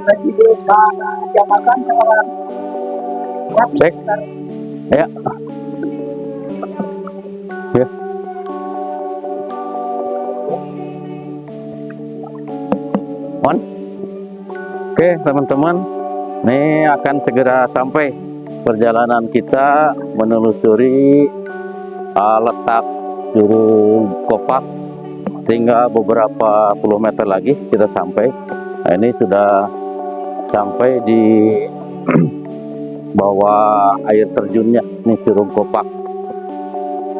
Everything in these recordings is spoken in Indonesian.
Lagi desa jabatan seorang Cek. Ya. Ya. On. Oke, teman-teman. Ini akan segera sampai perjalanan kita menelusuri letak Curug Kopak. Tinggal beberapa puluh meter lagi kita sampai. Nah, ini sudah sampai di bawah air terjunnya, ini Curug Kopak.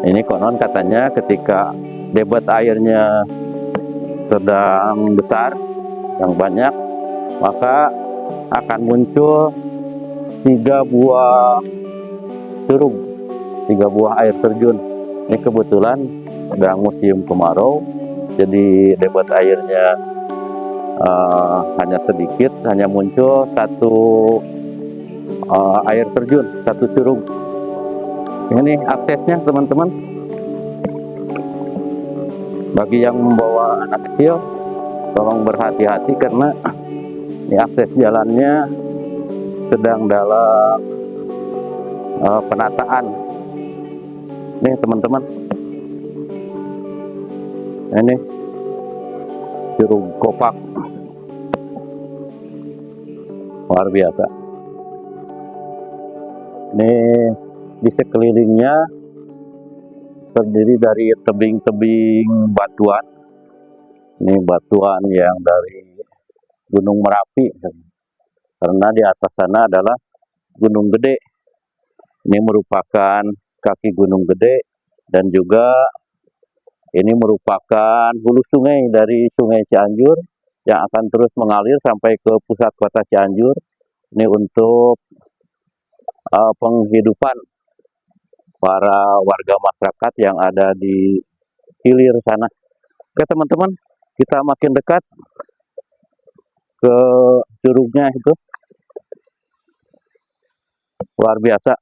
Ini konon katanya ketika debit airnya sedang besar, yang banyak, maka akan muncul 3 buah curug, 3 buah air terjun. Ini kebetulan sedang musim kemarau, jadi debit airnya hanya sedikit, hanya muncul satu air terjun, satu curug. Ini aksesnya teman-teman. Bagi yang membawa anak kecil, tolong berhati-hati karena ini akses jalannya sedang dalam penataan. Nih teman-teman, ini Curug Kopak, luar biasa. Ini di sekelilingnya terdiri dari tebing-tebing batuan. Ini batuan yang dari Gunung Merapi, karena di atas sana adalah Gunung Gede. Ini merupakan kaki Gunung Gede, dan juga ini merupakan hulu sungai dari Sungai Cianjur yang akan terus mengalir sampai ke pusat kota Cianjur. Ini untuk penghidupan para warga masyarakat yang ada di hilir sana. Oke teman-teman, kita makin dekat ke curugnya itu, luar biasa.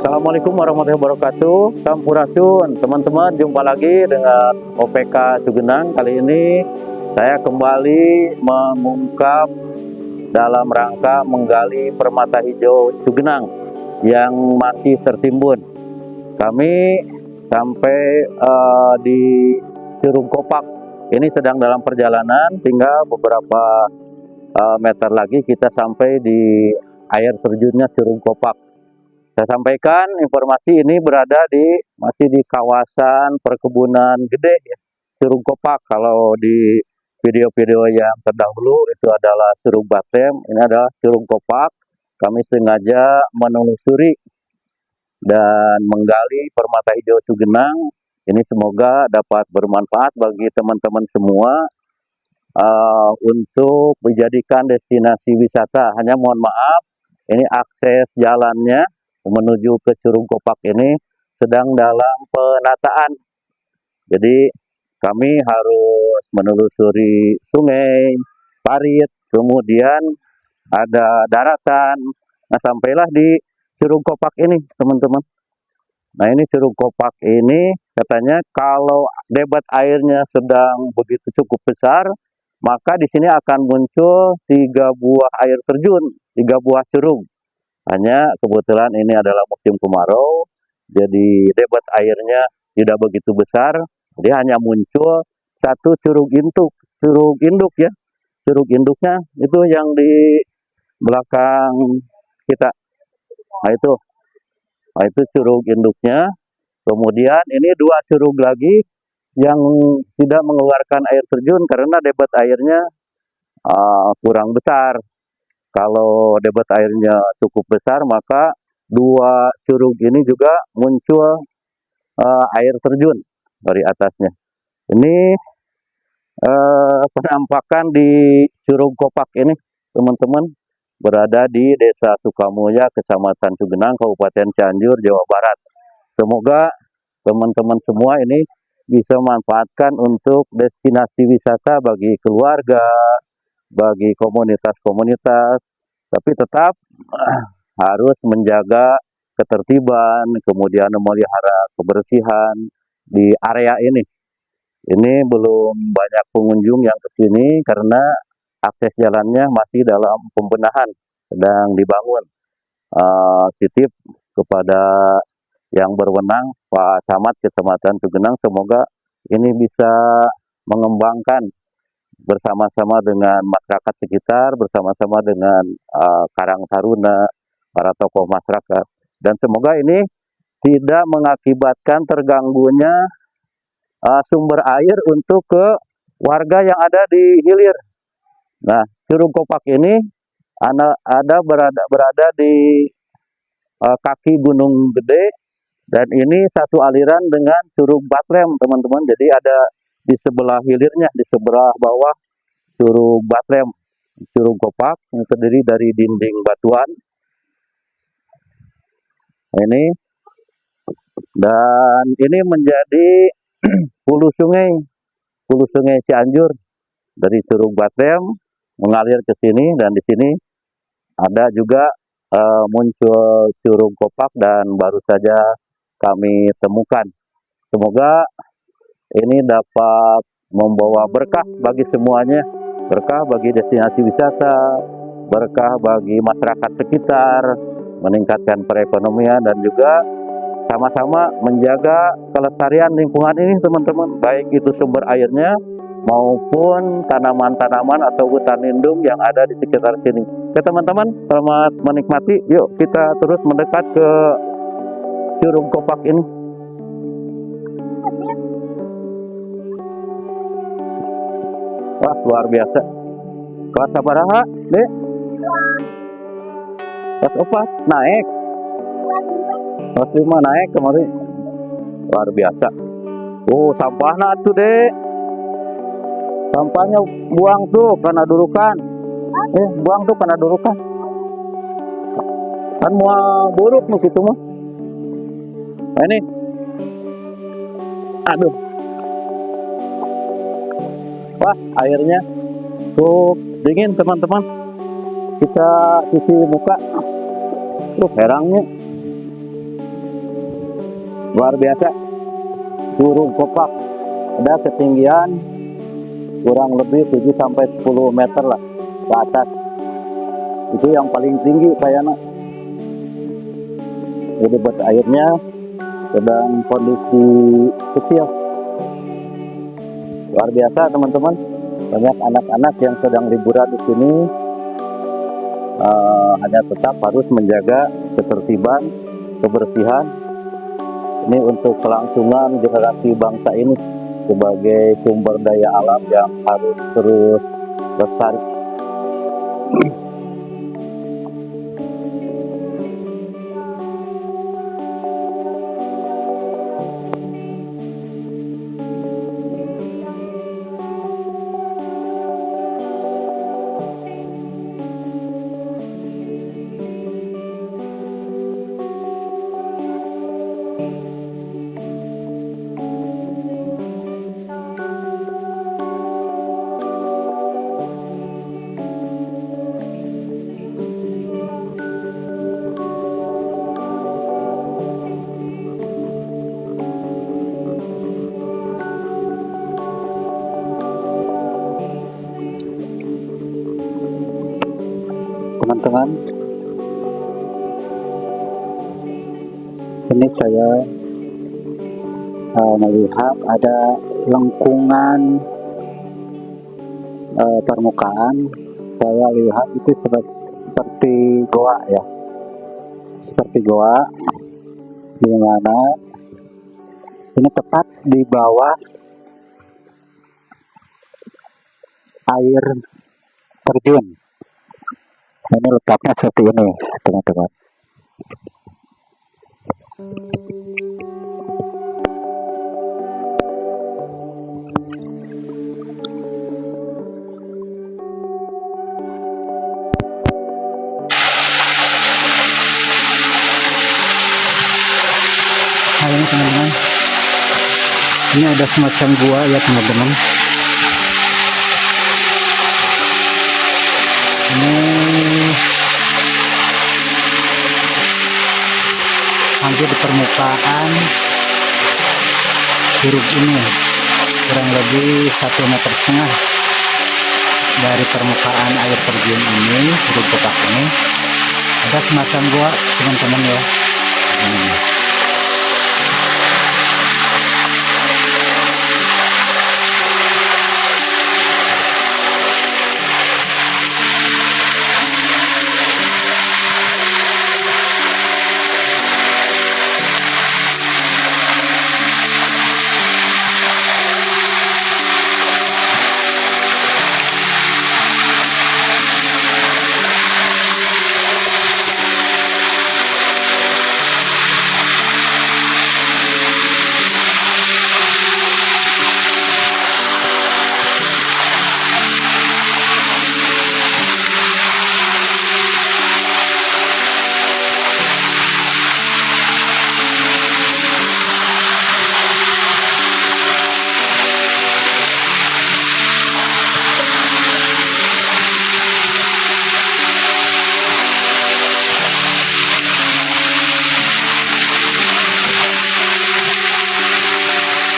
Assalamualaikum warahmatullahi wabarakatuh. Sampurasun, teman-teman, jumpa lagi dengan OPK Cugenang. Kali ini saya kembali mengungkap dalam rangka menggali permata hijau Cugenang yang masih tertimbun. Kami sampai di Curug Kopak. Ini sedang dalam perjalanan, tinggal beberapa meter lagi kita sampai di air terjunnya Curug Kopak. Saya sampaikan informasi ini berada masih di kawasan perkebunan gede ya, Curug Kopak. Kalau di video-video yang terdahulu itu adalah Curug Batem, ini adalah Curug Kopak. Kami sengaja menelusuri dan menggali permata hijau Cugenang. Ini semoga dapat bermanfaat bagi teman-teman semua untuk dijadikan destinasi wisata. Hanya mohon maaf, ini akses jalannya menuju ke Curug Kopak ini sedang dalam penataan. Jadi kami harus menelusuri sungai, parit, kemudian ada daratan. Nah, sampailah di Curug Kopak ini, teman-teman. Nah, ini Curug Kopak ini katanya kalau debit airnya sedang begitu cukup besar, maka di sini akan muncul 3 buah air terjun, 3 buah curug. Hanya kebetulan ini adalah musim kemarau, jadi debit airnya tidak begitu besar. Dia hanya muncul satu curug induk ya. Curug induknya itu yang di belakang kita. Nah itu curug induknya. Kemudian ini 2 curug lagi yang tidak mengeluarkan air terjun karena debit airnya kurang besar. Kalau debit airnya cukup besar, maka 2 curug ini juga muncul air terjun dari atasnya. Ini penampakan di Curug Kopak ini, teman-teman, berada di Desa Sukamulya, Kecamatan Cugenang, Kabupaten Cianjur, Jawa Barat. Semoga teman-teman semua ini bisa memanfaatkan untuk destinasi wisata bagi keluarga, bagi komunitas-komunitas, tapi tetap harus menjaga ketertiban, kemudian memelihara kebersihan di area ini. Ini belum banyak pengunjung yang ke sini karena akses jalannya masih dalam pembenahan, sedang dibangun. Titip kepada yang berwenang, Pak Camat Kecamatan Cugenang, semoga ini bisa mengembangkan bersama-sama dengan masyarakat sekitar, bersama-sama dengan Karang Taruna, para tokoh masyarakat. Dan semoga ini tidak mengakibatkan terganggunya sumber air untuk ke warga yang ada di hilir. Nah, Curug Kopak ini berada di kaki Gunung Gede, dan ini satu aliran dengan Curug Batlem, teman-teman. Jadi ada di sebelah hilirnya, di sebelah bawah Curug Batlem, Curug Kopak yang terdiri dari dinding batuan. Ini dan ini menjadi hulu sungai Cianjur dari Curug Batlem mengalir ke sini, dan di sini ada juga muncul Curug Kopak dan baru saja kami temukan. Semoga ini dapat membawa berkah bagi semuanya, berkah bagi destinasi wisata, berkah bagi masyarakat sekitar, meningkatkan perekonomian, dan juga sama-sama menjaga kelestarian lingkungan ini, teman-teman, baik itu sumber airnya maupun tanaman-tanaman atau hutan lindung yang ada di sekitar sini. Oke, teman-teman, selamat menikmati. Yuk kita terus mendekat ke Curug Kopak ini. Wah, luar biasa. Kelas sabaraha, Dek? Kelas 4 naik. Kelas 5 naik kemarin. Luar biasa. Oh, sampahnya tuh, Dek. Sampahnya buang tuh karena durukan. Buang tuh karena durukan. Kan mau buruk nih gitu mah. Nah, ini. Aduh. Wah, airnya tuh dingin, teman-teman. Kita cuci muka. Tuh herangnya. luar biasa. Burung kopak ada ketinggian kurang lebih 7 sampai 10 meter lah ke atas. Itu yang paling tinggi kayaknya. Jadi buat airnya sedang kondisi kecil. Luar biasa teman-teman. Banyak anak-anak yang sedang liburan di sini. Hanya tetap harus menjaga ketertiban, kebersihan. Ini untuk kelangsungan generasi bangsa ini sebagai sumber daya alam yang harus terus lestari. Teman-teman, ini saya melihat ada lengkungan permukaan. Saya lihat itu seperti goa ya, seperti goa, di mana ini tepat di bawah air terjun. Ini letaknya seperti ini, teman-teman. Nah ini teman-teman, ini ada semacam gua ya teman-teman. Ini hampir di permukaan huruf ini, kurang lebih 1,5 meter dari permukaan air terjun ini, huruf kotak ini ada semacam gua teman-teman ya.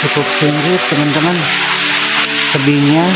Cukup tinggi teman-teman tebingnya.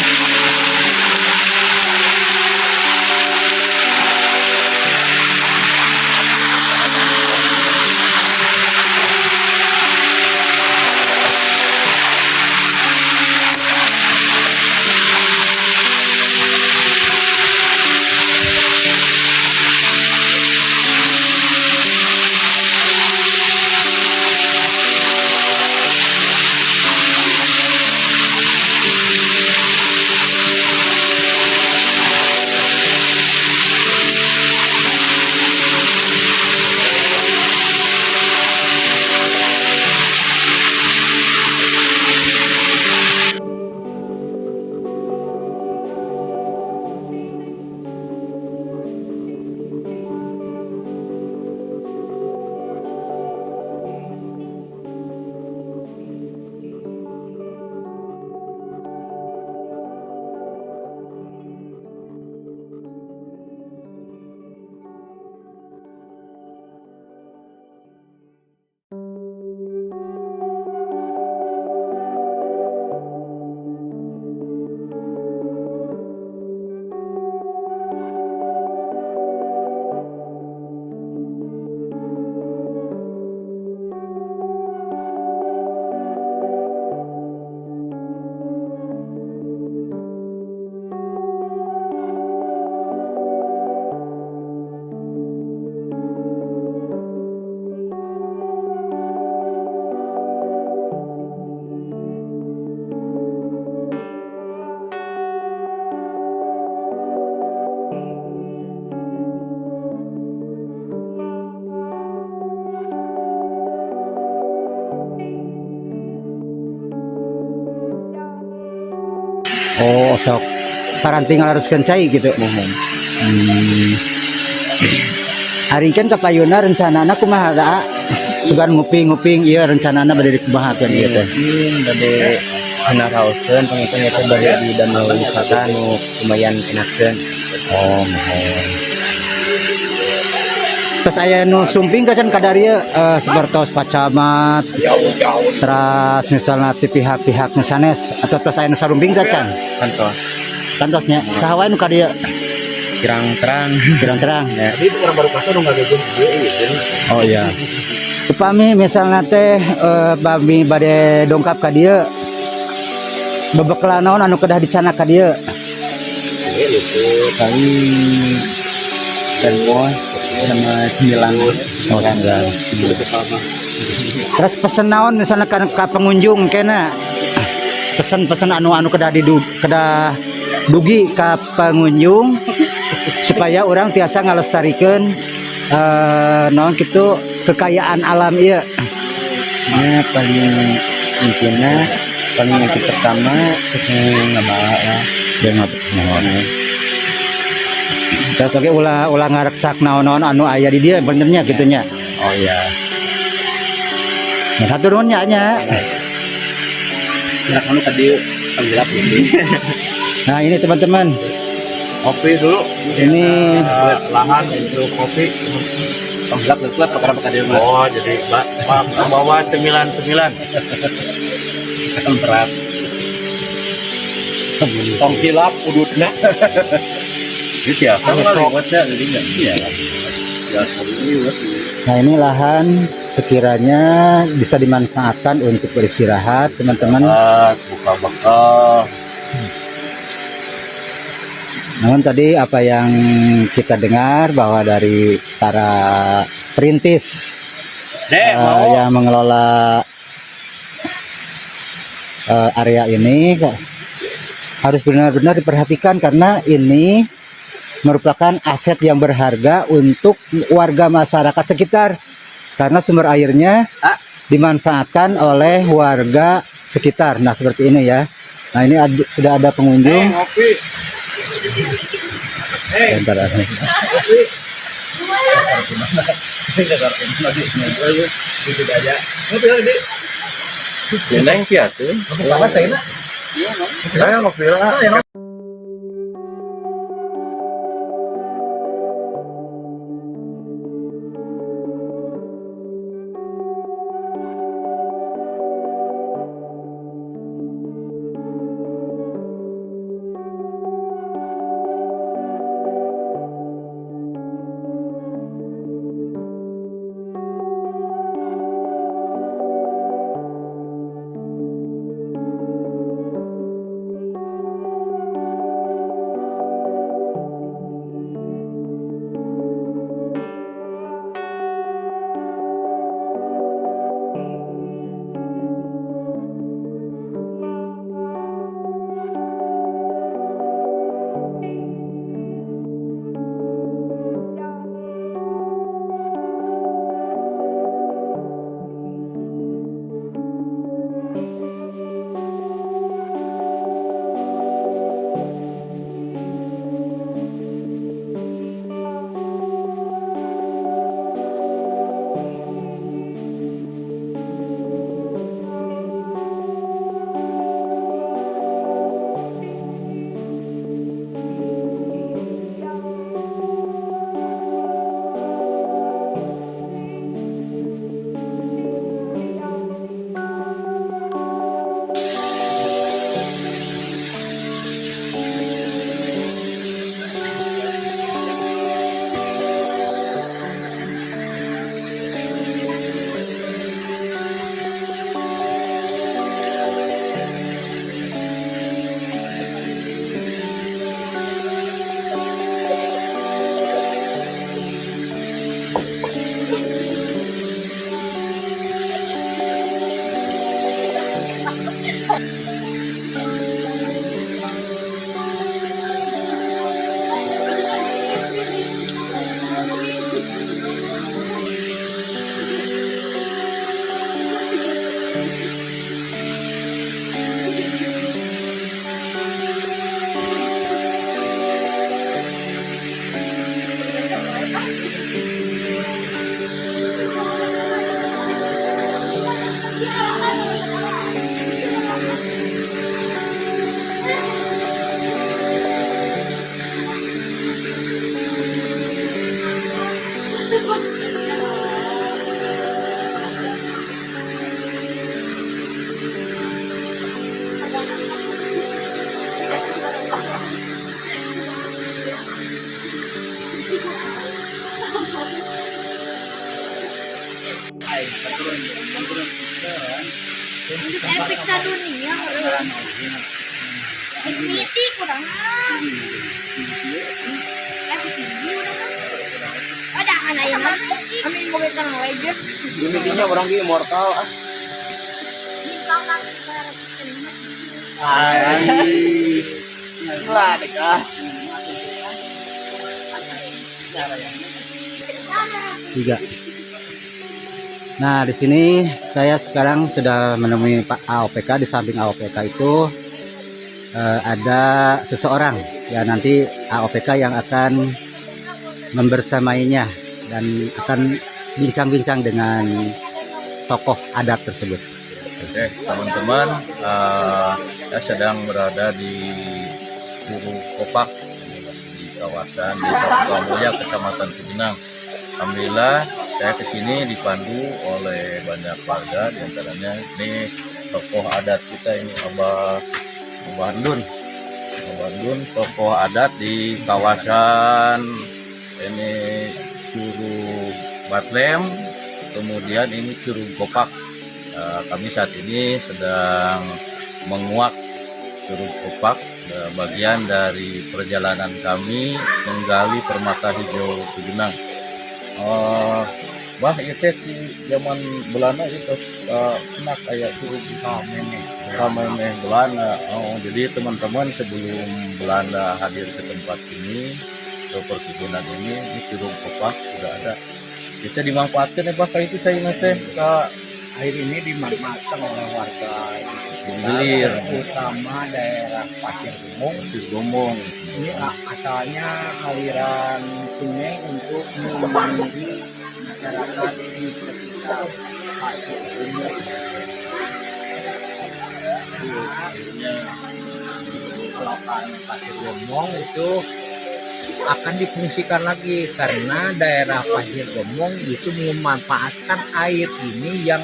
Oh, sok paranting ngalaraskeun cai gitu. Mohon. Hari kan kapayuna rencanana kumaha da? Sugan nguping-nguping ieu rencanana bade kumahakeun ieu teh. Bade hanaraoskeun pengikutnya teh bade di danau wisata nu lumayan enakeun. Oh, mohon. Terus aya nu sumping kan kadarieu sapertos pacamat. Terus misalnya ti pihak-pihak nu sanes atau terus aya nu sarumping can. Kantos Kantosnya saha wae nu ka dieu? terang-terang. Terang-terang. Ya. Jadi itu orang baru pasar dong nggak gitu. Oh iya. Upami misalnya teh bami bade dongkap ka dieu bebeklan naon anu kedah dicanak ka dieu? Kali termos sama cemilan. Oh, enggak. Terus pesen naon misalnya ka pengunjung kena pesen-pesen anu kedah kedah dugi ka pengunjung supaya orang tiasa ngalestarikeun naon kitu kekayaan alam ieu. Ya paling intinya paling yang pertama ngabawa ya. Jangan mohon. Terus oke ulah ngareksak naon-naon anu aya di dieu benernya gitunya. Oh ya. Nah, satu nuhun nya. Gerak anu tadi gelap ini. Nah, ini teman-teman. Kopi dulu. Ini Lahan untuk kopi. Gelap perkara dia mah. Oh jadi bawa cemilan. Berat. Tong kilap udutnya. Itu ya, kan ribetnya jadi enggak. Iya. Nah, ini lahan sekiranya bisa dimanfaatkan untuk beristirahat, teman-teman. Buka bakal. Namun tadi apa yang kita dengar bahwa dari para perintis yang mengelola area ini harus benar-benar diperhatikan karena ini merupakan aset yang berharga untuk warga masyarakat sekitar karena sumber airnya dimanfaatkan oleh warga sekitar. Nah, seperti ini ya. Nah, ini sudah ada pengunjung. Bentar, Neng kia tuh. Saya ngopi lah. Untuk efek sa dunia orang. Miti kurang. Lagi tinggi orang. Ada anak yang kami mau kita aja. Intinya orang di immortal ah. Bintang lagi para Lah dekah. Tiga. Nah, di sini saya sekarang sudah menemui Pak AOPK. Di samping AOPK itu ada seseorang ya, nanti AOPK yang akan membersamainya dan akan bincang-bincang dengan tokoh adat tersebut. Oke, teman-teman, saya sedang berada di Curug Kopak di kawasan Desa Sukamulia, Kecamatan Cibinang. Alhamdulillah, saya kesini dipandu oleh banyak warga, diantaranya ini tokoh adat kita ini Abah Bandun, tokoh adat di kawasan ini Curug Batlem, kemudian ini Curug Kopak. Kami saat ini sedang menguak Curug Kopak, bagian dari perjalanan kami menggali permata hijau Cibinang. Bah itu di zaman Belanda itu pernah kayak Curug Kamene Belanda. Jadi teman-teman, sebelum Belanda hadir ke tempat ini, ke perkebunan ini Curug Kopak sudah ada. Kita dimanfaatkan ya Pak, itu saya ngasih ke Air ini dimanfaatkan oleh warga Gilir, utama daerah Pasir Gumung. Gombong. Ini asalnya aliran sungai untuk mengairi masyarakat di sekitar Pasir Gumung. Selokan Pasir Gumung itu akan difungsikan lagi karena daerah Pasir Gomong itu memanfaatkan air ini yang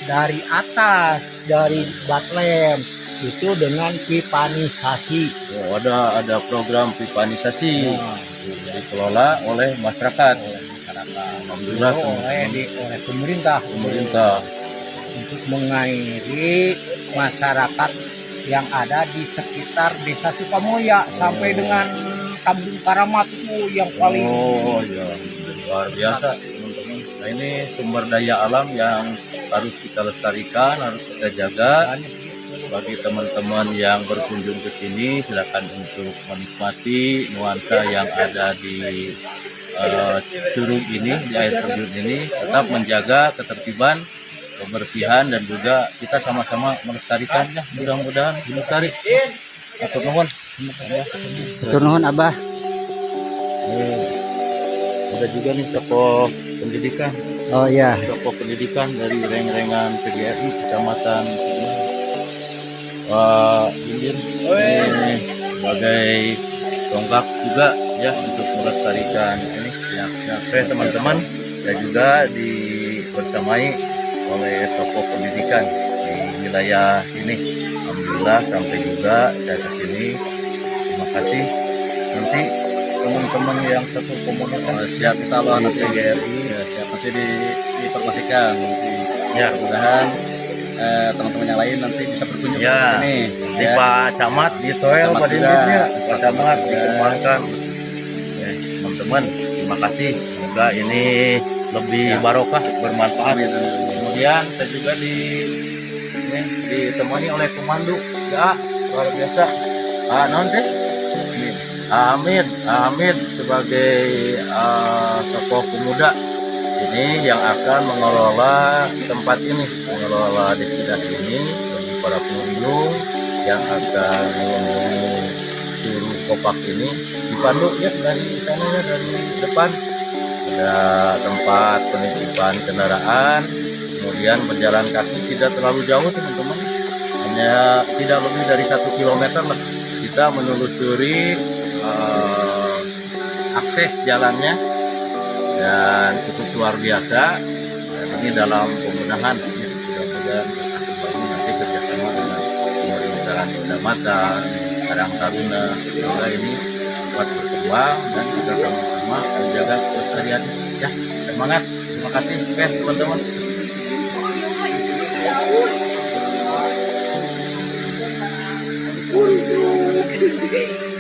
dari atas, dari Batlem itu dengan pipanisasi. Oh, ada program pipanisasi dikelola oleh masyarakat. Alhamdulillah, oleh pemerintah untuk mengairi masyarakat yang ada di sekitar Desa Sukamulia sampai dengan Kampung Karamat itu yang paling ya, luar biasa teman-teman. Nah, ini sumber daya alam yang harus kita lestarikan, harus kita jaga. Bagi teman-teman yang berkunjung ke sini, silakan untuk menikmati nuansa yang ada di curug ini, di air terjun ini. Tetap menjaga ketertiban, kebersihan, dan juga kita sama-sama melestarikannya. Mudah-mudahan dilestari. Atur nuhun. Turnuhun Abah. Ada juga nih tokoh pendidikan, Oh ya, dari reng-rengan PGRI Kecamatan Pak Indin ini sebagai tonggak juga ya untuk melestarikan ini. Oke teman-teman, saya juga dibersamai oleh tokoh pendidikan di wilayah ini. Alhamdulillah sampai juga saya kesini. Terima kasih. Nanti teman-teman yang satu komunitas siap insyaallah nanti GRI ya, siap nanti diinformasikan nanti. Ya, mudah-mudahan teman-teman yang lain nanti bisa berkunjung Ya, ke sini. di Pak Camat di Toel Camat Pak juga. Dindinnya Pak Camat dikembangkan. Teman-teman, terima kasih. Semoga ini lebih barokah, bermanfaat. Kemudian saya juga ditemani oleh pemandu ya, luar biasa. Nanti Amin sebagai tokoh pemuda ini yang akan mengelola tempat ini, mengelola destinasi ini bagi para pengunjung yang akan mengunjungi Curug Kopak ini. Dipandu ya dari sananya, dari depan ada tempat penitipan kendaraan, kemudian berjalan kaki tidak terlalu jauh teman-teman, hanya tidak lebih dari 1 kilometer lah kita menelusuri akses jalannya, dan cukup luar biasa. Dan ini dalam pembenahan, mudah-mudahan nanti kerjasama dengan pemerintahan kecamatan Karang Taruna semoga ini dapat berkembang dan kita sama-sama menjaga kelestarian ya. Semangat, terima kasih teman-teman. Daun. Untuk.